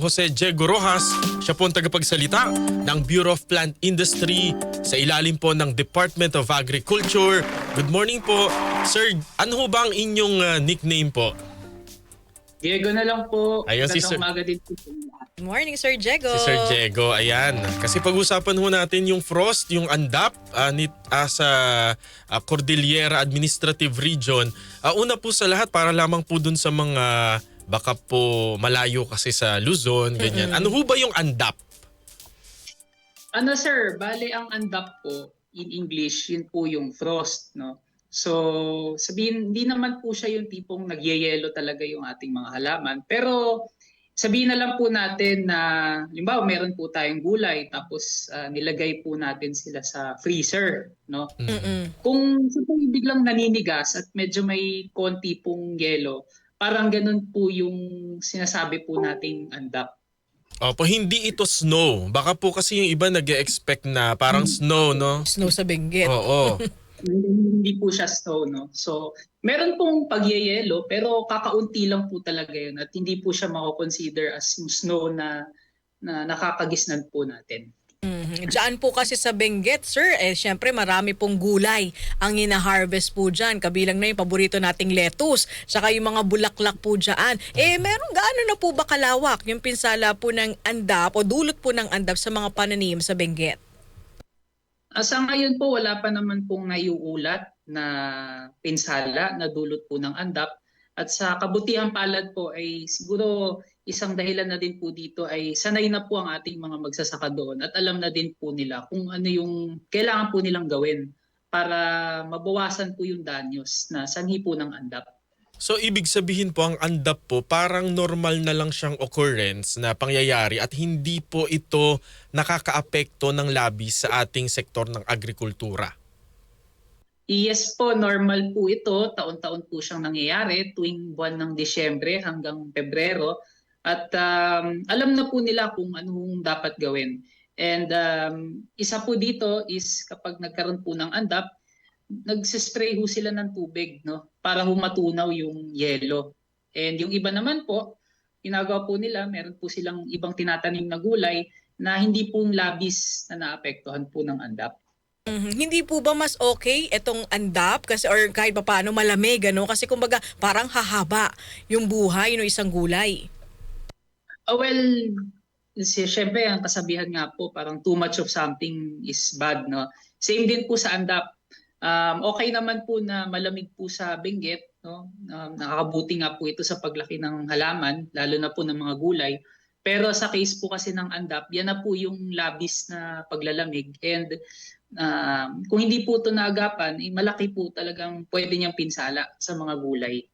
Jose Diego Rojas, siya po ang tagapagsalita ng Bureau of Plant Industry sa ilalim po ng Department of Agriculture. Good morning po. Sir, ano ho ba ang inyong nickname po? Diego na lang po. Ayan si Sir. Umaga din po. Good morning, Sir Diego. Si Sir Diego, ayan. Kasi pag-usapan ho natin yung frost, yung ANDAP sa Cordillera Administrative Region. Una po sa lahat, para lamang po dun sa mga baka po malayo kasi sa Luzon, ganyan. Ano ho ba yung ANDAP? Ano sir, bale ang ANDAP po in English, yun po yung frost, no? So, sabihin, hindi naman po siya yung tipong nagyayelo talaga yung ating mga halaman. Pero sabihin na lang po natin na, limbawa, meron po tayong gulay tapos nilagay po natin sila sa freezer, no? Kung sa po biglang naninigas at medyo may konti pong yelo, parang ganun po yung sinasabi po nating ANDAP. Opo, hindi ito snow. Baka po kasi yung iba nag-expect na parang snow, no? Snow sa Benguet. Oo. Hindi po siya snow, no? So, meron pong pagyayelo pero kakaunti lang po talaga yun at hindi po siya mako-consider as yung snow na nakakagisnan po natin. Diyan po kasi sa Benguet, sir, syempre marami pong gulay ang hina-harvest po dyan. Kabilang na yung paborito nating lettuce, saka yung mga bulaklak po dyan. Meron gaano na po ba kalawak yung pinsala po ng ANDAP o dulot po ng ANDAP sa mga pananim sa Benguet? Sa ngayon po, wala pa naman pong naiuulat na pinsala na dulot po ng ANDAP. At sa kabutihang palad po ay siguro isang dahilan na din po dito ay sanay na po ang ating mga magsasaka doon at alam na din po nila kung ano yung kailangan po nilang gawin para mabawasan po yung danyos na sanhi po ng ANDAP. So ibig sabihin po ang ANDAP po parang normal na lang siyang occurrence na pangyayari at hindi po ito nakakaapekto ng labis sa ating sektor ng agrikultura. Yes po, normal po ito. Taon-taon po siyang nangyayari tuwing buwan ng Disyembre hanggang Pebrero. At alam na po nila kung anong dapat gawin. And isa po dito is kapag nagkaroon po ng ANDAP, nagsispray ho sila ng tubig, no, para humatunaw yung yelo. And yung iba naman po, ginagawa po nila, meron po silang ibang tinatanim na gulay na hindi pong labis na naapektuhan po ng ANDAP. Hindi po ba mas okay itong ANDAP kasi or kahit pa paano malamig, ano? Kasi kumbaga parang hahaba yung buhay ng isang gulay. Well, siyempre ang kasabihan nga po parang too much of something is bad, no? Same din po sa ANDAP. Okay naman po na malamig po sa Benguet, no? Nakakabuti nga po ito sa paglaki ng halaman, lalo na po ng mga gulay. Pero sa case po kasi ng ANDAP, yan na po yung labis na paglalamig. And kung hindi po ito naagapan, malaki po talagang pwede niyang pinsala sa mga gulay.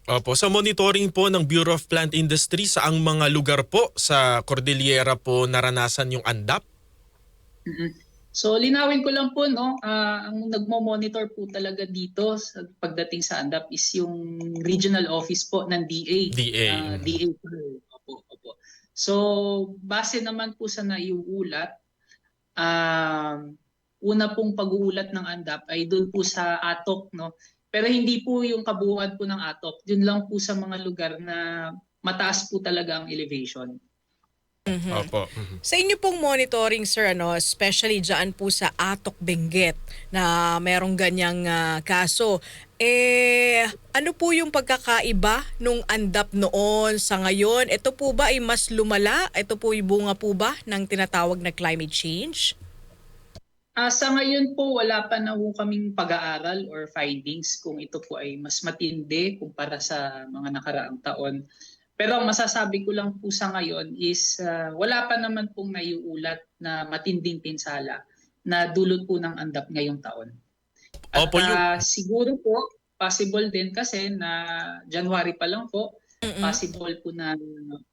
Opo, sa monitoring po ng Bureau of Plant Industry, saang mga lugar po sa Cordillera po naranasan yung ANDAP? So linawin ko lang po, no, ang nagmo-monitor po talaga dito sa pagdating sa ANDAP is yung regional office po ng DA. DA. Opo. So base naman po sa naiuulat, una pong pag-uulat ng ANDAP ay doon po sa Atok, no. Pero hindi po yung kabuuan po ng Atok. Yun lang po sa mga lugar na mataas po talaga ang elevation. Opo. Sa inyo pong monitoring, sir, ano, especially dyan po sa Atok, Benguet na merong ganyang kaso, ano po yung pagkakaiba nung ANDAP noon sa ngayon? Ito po ba ay mas lumala? Ito po yung bunga po ba ng tinatawag na climate change? Sa ngayon po, wala pa na po kaming pag-aaral or findings kung ito po ay mas matindi kumpara sa mga nakaraang taon. Pero ang masasabi ko lang po sa ngayon is wala pa naman pong naiuulat na matinding pinsala na dulot po ng ANDAP ngayong taon. At siguro po, possible din kasi na January pa lang po, possible po na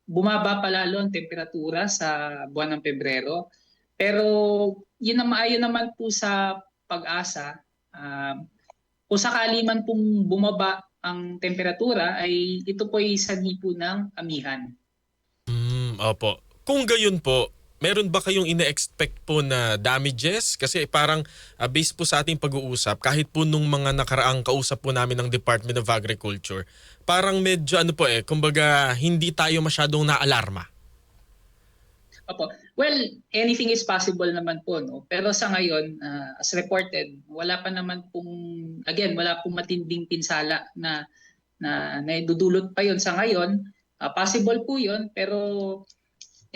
bumaba pa lalo ang temperatura sa buwan ng Pebrero. Pero yun naman po sa pag-asa, kung sakali man pong bumaba ang temperatura ay ito po ay sanhi po ng amihan. Opo. Kung gayon po, meron ba kayong ina-expect po na damages? Kasi parang based po sa ating pag-uusap, kahit po nung mga nakaraang kausap po namin ng Department of Agriculture, parang medyo kumbaga hindi tayo masyadong naalarma. Opo. Well, anything is possible naman po, no? Pero sa ngayon, as reported, wala pa naman pong, again, wala pong matinding pinsala na naidudulot pa yon sa ngayon. Possible po yon, pero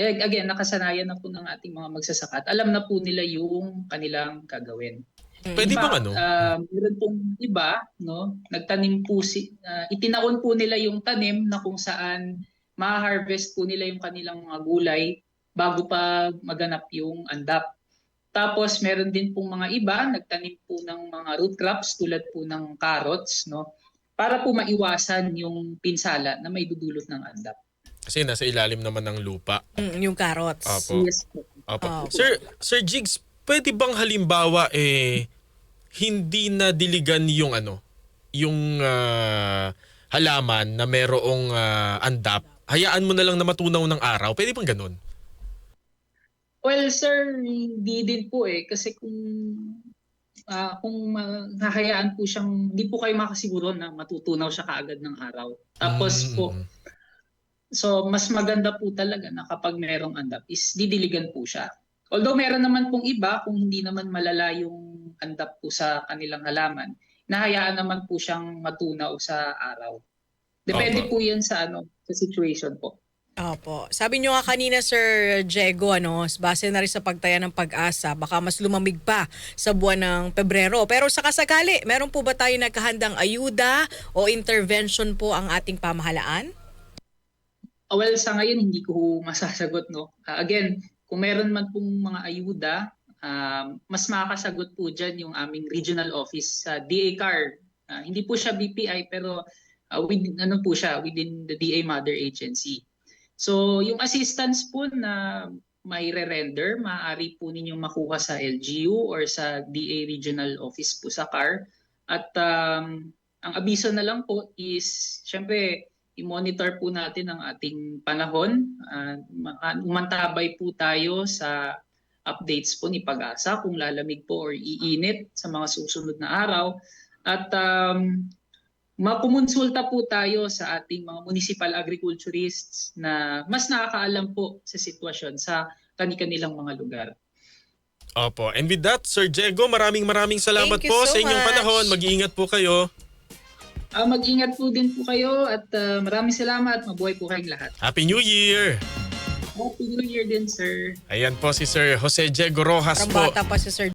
again, nakasanayan na po ng ating mga magsasaka at alam na po nila yung kanilang gagawin. Pwede bang ano? Meron pong iba, no? Nagtanim po itinaon po nila yung tanim na kung saan ma-harvest po nila yung kanilang mga gulay bago pa maganap yung andap. Tapos meron din pong mga iba nagtanim po ng mga root crops tulad po ng carrots, no? Para po maiwasan yung pinsala na may dudulot ng andap. Kasi nasa ilalim naman ng lupa. Yung carrots. Opo. Yes po. Opo. Oh. Sir Jigs, pwede bang halimbawa hindi na diligan yung yung halaman na merong andap, hayaan mo na lang na matunaw ng araw? Pwede bang ganun? Well, sir, hindi din po kasi kung hahayaan po siyang, hindi po kayo makasiguro na matutunaw siya kaagad ng araw. Tapos po, so mas maganda po talaga na kapag merong andap is didiligan po siya. Although meron naman pong iba, kung hindi naman malala yung andap po sa kanilang halaman, nahayaan naman po siyang matunaw sa araw. Depende po yan sa sa situation po. Opo. Sabi nyo nga kanina, Sir Diego, base na rin sa pagtaya ng Pag-asa, baka mas lumamig pa sa buwan ng Pebrero. Pero sa kasakali, meron po ba tayo nagkahandang ayuda o intervention po ang ating pamahalaan? Well, sa ngayon, hindi ko masasagot, no? Again, kung meron man pong mga ayuda, mas makakasagot po dyan yung aming regional office sa DA-CAR. Hindi po siya BPI, pero within the DA Mother Agency. So, yung assistance po na may re-render, maaari po ninyong makuha sa LGU or sa DA Regional Office po sa CAR. At ang abiso na lang po is, syempre, i-monitor po natin ang ating panahon. Umantabay po tayo sa updates po ni Pag-asa kung lalamig po or iinit sa mga susunod na araw. At mapumonsulta po tayo sa ating mga municipal agriculturists na mas nakakaalam po sa sitwasyon sa kanilang mga lugar. Opo. And with that, Sir Diego, maraming salamat Thank you po so sa inyong much. panahon. Mag-iingat po kayo. Mag-ingat po din po kayo at maraming salamat. Mabuhay po kayong lahat. Happy New Year! Happy New Year din, sir. Ayan po si Sir Jose Diego Rojas po. Parang bata pa si Sir